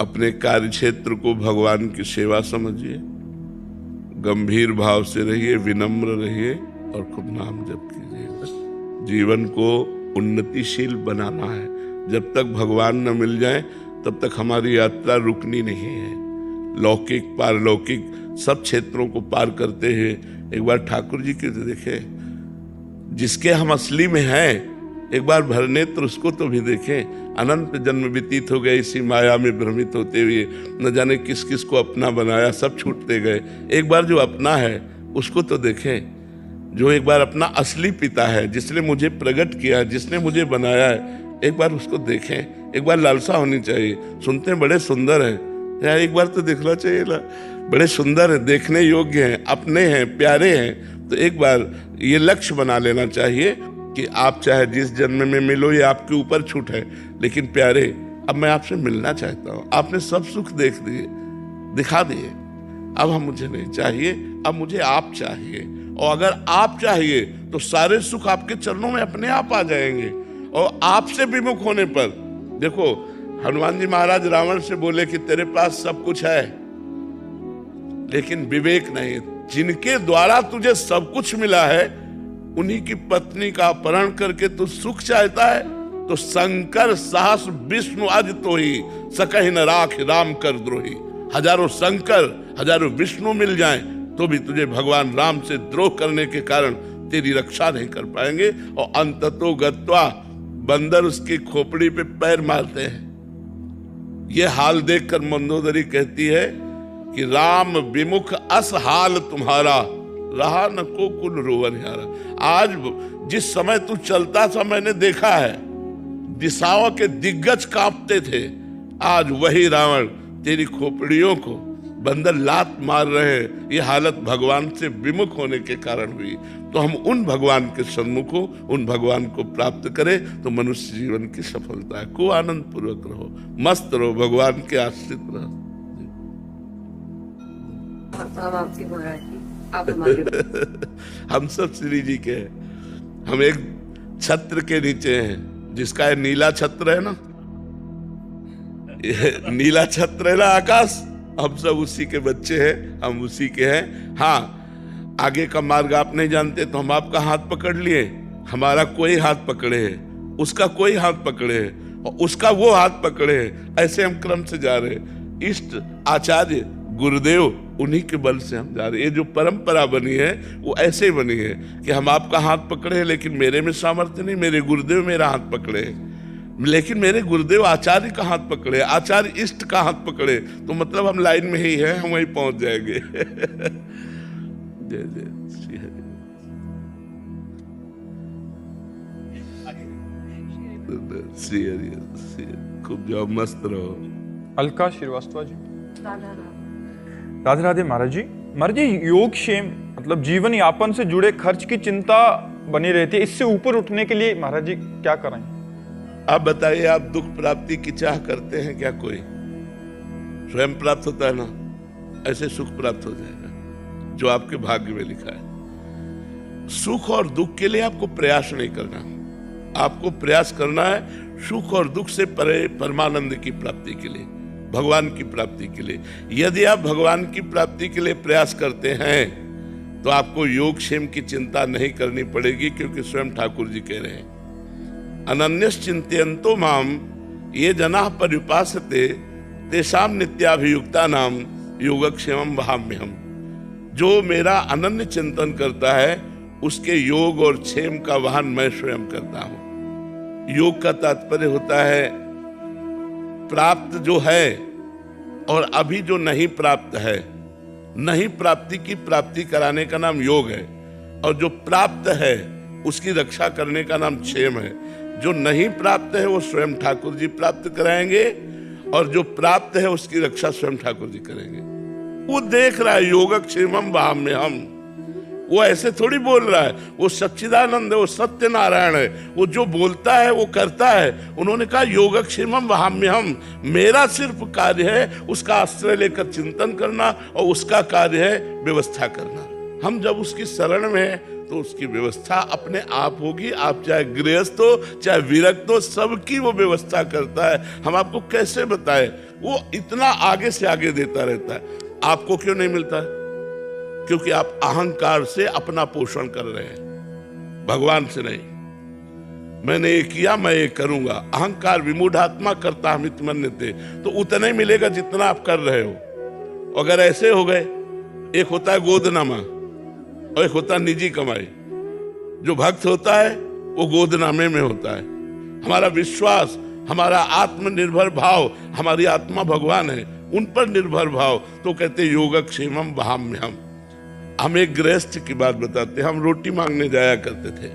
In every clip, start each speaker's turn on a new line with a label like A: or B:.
A: अपने कार्य क्षेत्र को भगवान की सेवा समझिए, गंभीर भाव से रहिए, विनम्र रहिए और खूब नाम जप कीजिए। जीवन को उन्नतिशील बनाना है। जब तक भगवान न मिल जाए तब तक हमारी यात्रा रुकनी नहीं है। लौकिक पारलौकिक सब क्षेत्रों को पार करते हैं। एक बार ठाकुर जी की तो देखे, जिसके हम असली में हैं, एक बार भरनेत्र उसको तो भी देखें। अनंत जन्म व्यतीत हो गए इसी माया में भ्रमित होते हुए, न जाने किस किस को अपना बनाया, सब छूटते गए। एक बार जो अपना है उसको तो देखें, जो एक बार अपना असली पिता है, जिसने मुझे प्रकट किया, जिसने मुझे बनाया है, एक बार उसको देखें। एक बार लालसा होनी चाहिए। सुनते हैं बड़े सुंदर हैं यार, एक बार तो देखना चाहिए ना, बड़े सुंदर हैं, देखने योग्य हैं, अपने हैं, प्यारे हैं। तो एक बार ये लक्ष्य बना लेना चाहिए कि आप चाहे जिस जन्म में मिलो, ये आपके ऊपर छूट है, लेकिन प्यारे अब मैं आपसे मिलना चाहता हूँ। आपने सब सुख देख दिए, दिखा दिए, अब हम मुझे नहीं चाहिए, अब मुझे आप चाहिए। और अगर आप चाहिए तो सारे सुख आपके चरणों में अपने आप आ जाएंगे। और आपसे विमुख होने पर, देखो हनुमान जी महाराज रावण से बोले कि तेरे पास सब कुछ है लेकिन विवेक नहीं। जिनके द्वारा तुझे सब कुछ मिला है उन्हीं की पत्नी का अपहरण करके तू सुख चाहता है। तो शंकर सहस विष्णु आज तो ही सकहि न राख राम कर द्रोही। हजारों शंकर हजारों विष्णु मिल जाएं तो भी तुझे भगवान राम से द्रोह करने के कारण तेरी रक्षा नहीं कर पाएंगे। और अंततो गत्वा बंदर उसकी खोपड़ी पे पैर मारते हैं। ये हाल देखकर मंदोदरी कहती है कि राम विमुख अस हाल तुम्हारा, रहा न को कुल रोवन यारा। आज जिस समय तू चलता था मैंने देखा है, दिशाओं के दिग्गज कांपते थे। आज वही रावण तेरी खोपड़ियों को बंदर लात मार रहे हैं। ये हालत भगवान से विमुख होने के कारण हुई। तो हम उन भगवान के सन्मुख हो, उन भगवान को प्राप्त करें तो मनुष्य जीवन की सफलता है। को आनंद पूर्वक रहो, मस्त रहो, भगवान के आश्रित रहो। हम सब श्री जी के हैं। हम एक छत्र के नीचे हैं, जिसका है नीला छत्र है ना, नीला छत्र है ना आकाश, हम सब उसी के बच्चे हैं, हम उसी के हैं। हाँ, आगे का मार्ग आप नहीं जानते तो हम आपका हाथ पकड़ लिए, हमारा कोई हाथ पकड़े है, उसका कोई हाथ पकड़े है और उसका वो हाथ पकड़े है। ऐसे हम क्रम से जा रहे हैं। इष्ट आचार्य गुरुदेव उन्हीं के बल से हम जा रहे हैं। ये जो परंपरा बनी है वो ऐसे बनी है कि हम आपका हाथ पकड़े हैं, लेकिन मेरे में सामर्थ्य नहीं, मेरे गुरुदेव मेरा हाथ पकड़े हैं। लेकिन मेरे गुरुदेव आचार्य का हाथ पकड़े, आचार्य इष्ट का हाथ पकड़े, तो मतलब हम लाइन में ही हैं, हम वहीं पहुंच जाएंगे। जय जय श्री हरि। श्री हरि, खूब जाओ, मस्त रहो।
B: अलका श्रीवास्तव जी। राधे राधे महाराज जी। महाराज जी, योग क्षेम मतलब जीवन यापन से जुड़े खर्च की चिंता बनी रहती है, इससे ऊपर उठने के लिए महाराज जी क्या करें?
A: आप बताइए, आप दुख प्राप्ति की चाह करते हैं क्या? कोई स्वयं प्राप्त होता है ना, ऐसे सुख प्राप्त हो जाएगा जो आपके भाग्य में लिखा है। सुख और दुख के लिए आपको प्रयास नहीं करना, आपको प्रयास करना है सुख और दुख से परे परमानंद की प्राप्ति के लिए, भगवान की प्राप्ति के लिए। यदि आप भगवान की प्राप्ति के लिए प्रयास करते हैं तो आपको योग क्षेम की चिंता नहीं करनी पड़ेगी, क्योंकि स्वयं ठाकुर जी कह रहे हैं, अनन्यस चिंतयन्तो माम ये जनाः पर्युपासते तेषाम नित्याभियुक्ता नाम योगक्षेमम वहाम्यहम्। जो मेरा अनन्य चिंतन करता है उसके योग और क्षेम का वाहन मैं स्वयं करता हूं। योग का तात्पर्य होता है प्राप्त जो है और अभी जो नहीं प्राप्त है, नहीं प्राप्ति की प्राप्ति कराने का नाम योग है, और जो प्राप्त है उसकी रक्षा करने का नाम क्षेम है। जो नहीं प्राप्त है वो स्वयं ठाकुर जी प्राप्त कराएंगे, और जो प्राप्त है उसकी रक्षा स्वयं ठाकुर जी करेंगे। वो देख रहा है योगक्षेमम वहाम्यहम्, वो ऐसे थोड़ी बोल रहा है, वो सच्चिदानंद है, वो सत्य नारायण है, वो जो बोलता है वो करता है। उन्होंने कहा योगक्षेमम वहाम्यहम्, मेरा सिर्फ कार्य है उसका आश्रय लेकर चिंतन करना, और उसका कार्य है व्यवस्था करना। हम जब उसकी शरण में हैं तो उसकी व्यवस्था अपने आप होगी। आप चाहे गृहस्थ हो चाहे विरक्त हो, सबकी वो व्यवस्था करता है। हम आपको कैसे बताएं, वो इतना आगे से आगे देता रहता है। आपको क्यों नहीं मिलता है? क्योंकि आप अहंकार से अपना पोषण कर रहे हैं, भगवान से नहीं। मैंने ये किया, मैं ये करूंगा। अहंकार विमूढ़ात्मा करता हमित मन्यते, तो उतना ही मिलेगा जितना आप कर रहे हो। अगर ऐसे हो गए, एक होता है गोदनामा और एक होता है निजी कमाई। जो भक्त होता है वो गोदनामे में होता है। हमारा विश्वास, हमारा आत्मनिर्भर भाव, हमारी आत्मा भगवान है, उन पर निर्भर भाव, तो कहते योगक्षेमम वहाम्यहम्। हम एक गृहस्थ की बात बताते, हम रोटी मांगने जाया करते थे,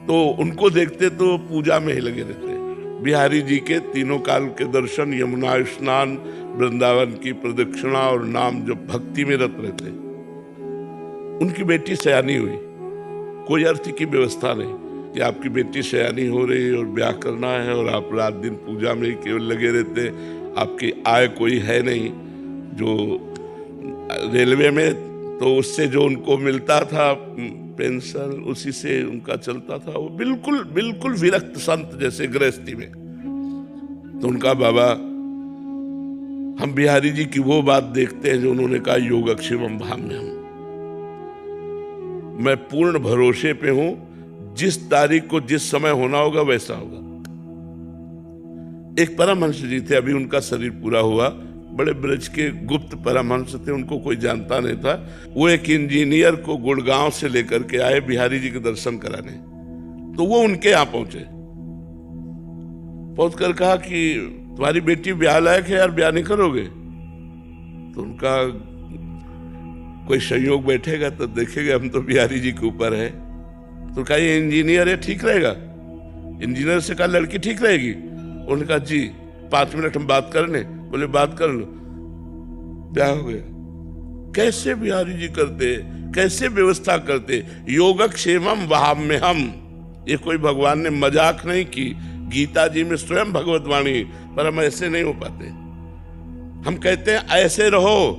A: तो उनको देखते तो पूजा में ही लगे रहते। बिहारी जी के तीनों काल के दर्शन, यमुना स्नान, वृंदावन की प्रदक्षिणा और नाम जब भक्ति में रत रहते। उनकी बेटी सयानी हुई, कोई अर्थ की व्यवस्था नहीं कि आपकी बेटी सयानी हो रही है और ब्याह करना है और आप रात दिन पूजा में ही केवल लगे रहते। आपकी आय कोई है नहीं। जो रेलवे में, तो उससे जो उनको मिलता था पेंशन, उसी से उनका चलता था। वो बिल्कुल बिल्कुल विरक्त संत जैसे गृहस्थी में। तो उनका बाबा, हम बिहारी जी की वो बात देखते हैं जो उन्होंने कहा योगक्षेमम वहाम्यहम्। मैं पूर्ण भरोसे पे हूं, जिस तारीख को जिस समय होना होगा वैसा होगा। एक परमहंस जी थे, अभी उनका शरीर पूरा हुआ, बड़े ब्रज के गुप्त परमहंस थे, उनको कोई जानता नहीं था। वो एक इंजीनियर को गुड़गांव से लेकर के आए बिहारी जी के दर्शन कराने। तो वो उनके यहाँ पहुंचे, पहुंच कर कहा कि तुम्हारी बेटी ब्याह लायक है यार, ब्याह नहीं करोगे? तो उनका कोई संयोग बैठेगा तो देखेगा, हम तो बिहारी जी के ऊपर है। तो कहा ये इंजीनियर है, ठीक रहेगा? इंजीनियर से कहा लड़की ठीक रहेगी? उन्होंने कहा जी 5 मिनट हम बात कर लें। बोले बात कर लो, ब्याह हो गया। कैसे बिहारी जी करते, कैसे व्यवस्था करते, योगक्षेमम वहाम्यहम्। ये कोई भगवान ने मजाक नहीं की, गीता जी में स्वयं भगवत वाणी, पर हम ऐसे नहीं हो पाते। हम कहते हैं ऐसे रहो,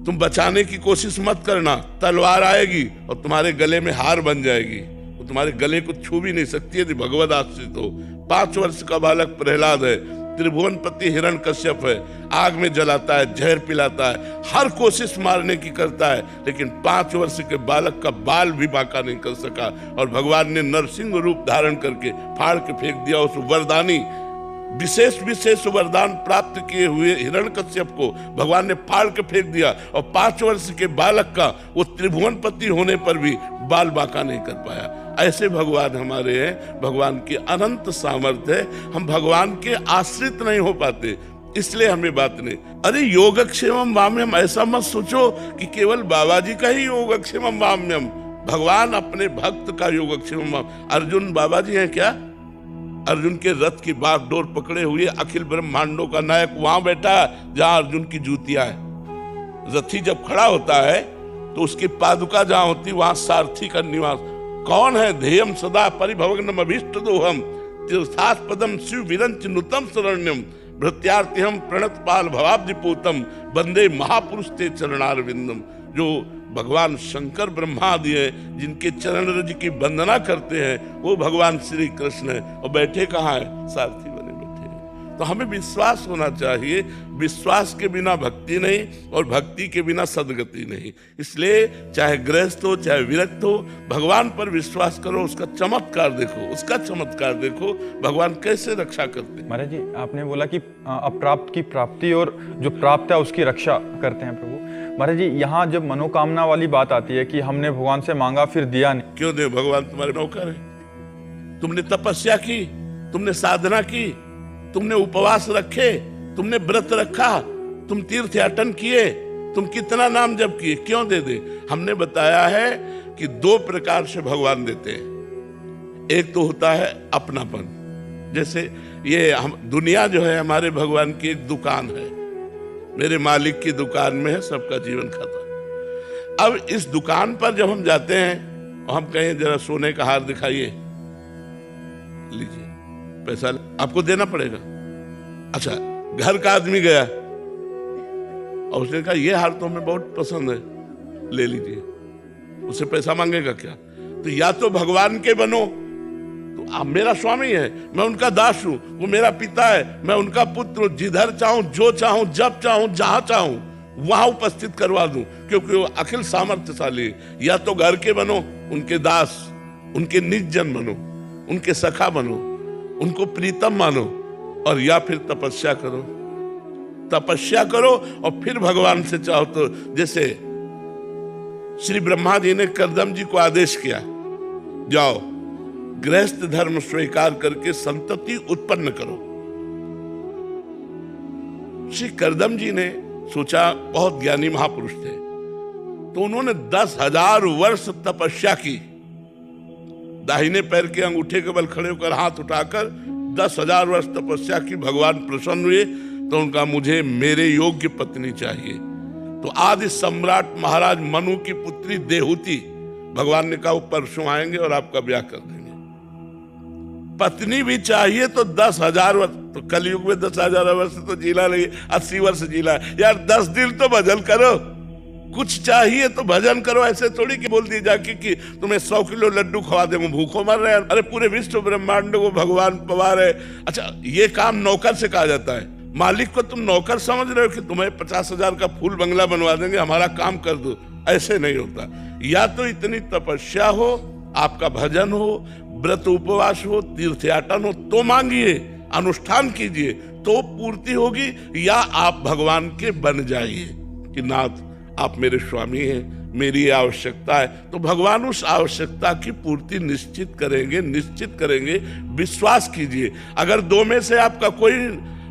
A: तुम बचाने की कोशिश मत करना, तलवार आएगी और तुम्हारे गले में हार बन जाएगी, वो तुम्हारे गले को छू भी नहीं सकती यदि भगवत आश्रित हो। 5 वर्ष का बालक प्रहलाद है, त्रिभुवनपति हिरण्यकश्यप है, आग में जलाता है, जहर पिलाता है, हर कोशिश मारने की करता है, लेकिन 5 वर्ष के बालक का बाल भी बांका नहीं कर सका। और भगवान ने नरसिंह रूप धारण करके फाड़ के फेंक दिया उस वरदानी, विशेष वरदान प्राप्त किए हुए हिरण्यकश्यप को भगवान ने फाड़ के फेंक दिया। और 5 वर्ष के बालक का वो त्रिभुवनपति होने पर भी बाल बांका नहीं कर पाया। ऐसे भगवान हमारे हैं, भगवान की अनंत सामर्थ्य है। हम भगवान के आश्रित नहीं हो पाते, इसलिए हमें बात नहीं। अरे योगक्षेमम वाम्यम, ऐसा मत सोचो कि केवल बाबा जी का ही योगक्षेमम वाम्यम। भगवान अपने भक्त का योगक्षेमम। अर्जुन बाबा जी हैं क्या? अर्जुन के रथ की बागडोर पकड़े हुए अखिल ब्रह्मांडों का नायक वहां बैठा जहां अर्जुन की जूतियां है। रथी जब खड़ा होता है तो उसकी पादुका जहां होती वहां सारथी का निवास। कौन है? ध्येयम सदा परिभवग्नम अभीष्ट दोहम तीर्थात् पदम शिव विरंच नुतम शरण्यम भृत्यार्तिहम प्रणत पाल भवाब्धिपूतम वंदे महापुरुष ते चरणारविंदम। जो भगवान शंकर ब्रह्मादि है, जिनके चरण रज की वंदना करते हैं, वो भगवान श्री कृष्ण है। और बैठे कहाँ है? सारथी बने बैठे हैं। तो हमें विश्वास होना चाहिए, विश्वास के बिना भक्ति नहीं और भक्ति के बिना सदगति नहीं। इसलिए चाहे गृहस्थ हो चाहे विरक्त हो, भगवान पर विश्वास करो, उसका चमत्कार देखो, उसका चमत्कार देखो, भगवान कैसे रक्षा करते हैं।
B: महाराज जी, आपने बोला कि अप्राप्त की प्राप्ति और जो प्राप्त है उसकी रक्षा करते हैं प्रभु। महाराज जी, यहाँ जब मनोकामना वाली बात आती है कि हमने भगवान से मांगा फिर दिया नहीं,
A: क्यों दे? भगवान तुम्हारे नौकर है। तुमने तपस्या की, तुमने साधना की, तुमने उपवास रखे, तुमने व्रत रखा, तुम तीर्थयाटन किए, तुम कितना नाम जप किए, क्यों दे दे? हमने बताया है कि 2 प्रकार से भगवान देते हैं। एक तो होता है अपनापन, जैसे ये हम दुनिया जो है हमारे भगवान की एक दुकान है, मेरे मालिक की दुकान में है सबका जीवन खाता। अब इस दुकान पर जब हम जाते हैं और हम कहें जरा सोने का हार दिखाइए, लीजिए पैसा आपको देना पड़ेगा। अच्छा, घर का आदमी गया और उसने कहा ये हार तो हमें बहुत पसंद है, ले लीजिए। उससे पैसा मांगेगा क्या? तो या तो भगवान के बनो, तो आप मेरा स्वामी है, मैं उनका दास हूं, वो मेरा पिता है, मैं उनका पुत्र हूं, जिधर चाहूं, जो चाहूं, जब चाहूं, जहां चाहूं वहां उपस्थित करवा दूं, क्योंकि वो अखिल सामर्थ्यशाली है। या तो घर के बनो, उनके दास, उनके निज जन बनो, उनके सखा बनो, उनको प्रीतम मानो, और या फिर तपस्या करो, तपस्या करो और फिर भगवान से चाहो तो, जैसे श्री ब्रह्मा जी ने कर्दम जी को आदेश किया, जाओ गृहस्थ धर्म स्वीकार करके संतति उत्पन्न करो। श्री कर्दम जी ने सोचा, बहुत ज्ञानी महापुरुष थे, तो उन्होंने 10,000 वर्ष तपस्या की। दाहिने पैर के अंगूठे के बल खड़े होकर हाथ उठाकर 10,000 वर्ष तपस्या की। भगवान प्रसन्न हुए तो उनका, मुझे मेरे योग्य पत्नी चाहिए। तो आदि सम्राट महाराज मनु की पुत्री देहूति, भगवान ने कहा वो परसों आएंगे और आपका ब्याह कर देंगे। पत्नी भी चाहिए तो 10,000 वर्ष, तो कलयुग में 10,000 वर्ष तो जीना नहीं, 80 वर्ष जीना यार, 10 दिन तो भजन करो, कुछ चाहिए तो भजन करो। ऐसे थोड़ी कि बोल दी जाके कि तुम्हें 100 किलो लड्डू खवा दे, भूखों मर रहे हैं। अरे पूरे विश्व ब्रह्मांड को भगवान पवार है। अच्छा, ये काम नौकर से कहा जाता है। मालिक को तुम नौकर समझ रहे हो कि तुम्हें 50,000 का फूल बंगला बनवा देंगे, हमारा काम कर दो, ऐसे नहीं होता। या तो इतनी तपस्या हो, आपका भजन हो, व्रत उपवास हो, तीर्थयाटन हो, तो मांगिए, अनुष्ठान कीजिए तो पूर्ति होगी। या आप भगवान के बन जाइए कि नाथ आप मेरे स्वामी हैं, मेरी आवश्यकता है, तो भगवान उस आवश्यकता की पूर्ति निश्चित करेंगे, निश्चित करेंगे। विश्वास कीजिए। अगर दो में से आपका कोई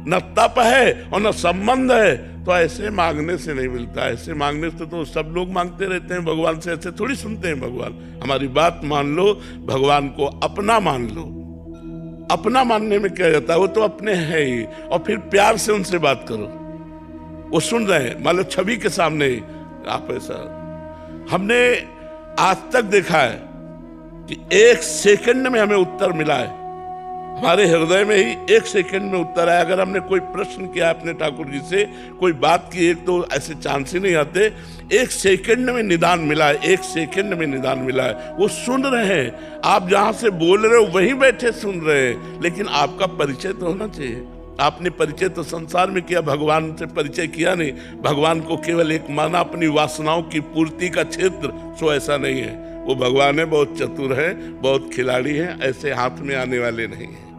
A: न तप है और न संबंध है तो ऐसे मांगने से नहीं मिलता। ऐसे मांगने से तो सब लोग मांगते रहते हैं भगवान से, ऐसे थोड़ी सुनते हैं भगवान। हमारी बात मान लो, भगवान को अपना मान लो। अपना मानने में क्या जाता है, वो तो अपने है ही। और फिर प्यार से उनसे बात करो, वो सुन रहे हैं, मान लो छवि के सामने ही आप ऐसा। हमने आज तक देखा है कि 1 सेकंड में हमें उत्तर मिला है, हमारे हृदय में ही 1 सेकंड में उत्तर आया। अगर हमने कोई प्रश्न किया अपने ठाकुर जी से, कोई बात की, एक तो ऐसे चांस ही नहीं आते, 1 सेकंड में निदान मिला है, 1 सेकंड में निदान मिला है। वो सुन रहे हैं, आप जहां से बोल रहे हो वहीं बैठे सुन रहे हैं, लेकिन आपका परिचय तो होना चाहिए। आपने परिचय तो संसार में किया, भगवान से परिचय किया नहीं। भगवान को केवल एक माना अपनी वासनाओं की पूर्ति का क्षेत्र, सो ऐसा नहीं है। वो भगवान है, बहुत चतुर है, बहुत खिलाड़ी है, ऐसे हाथ में आने वाले नहीं है।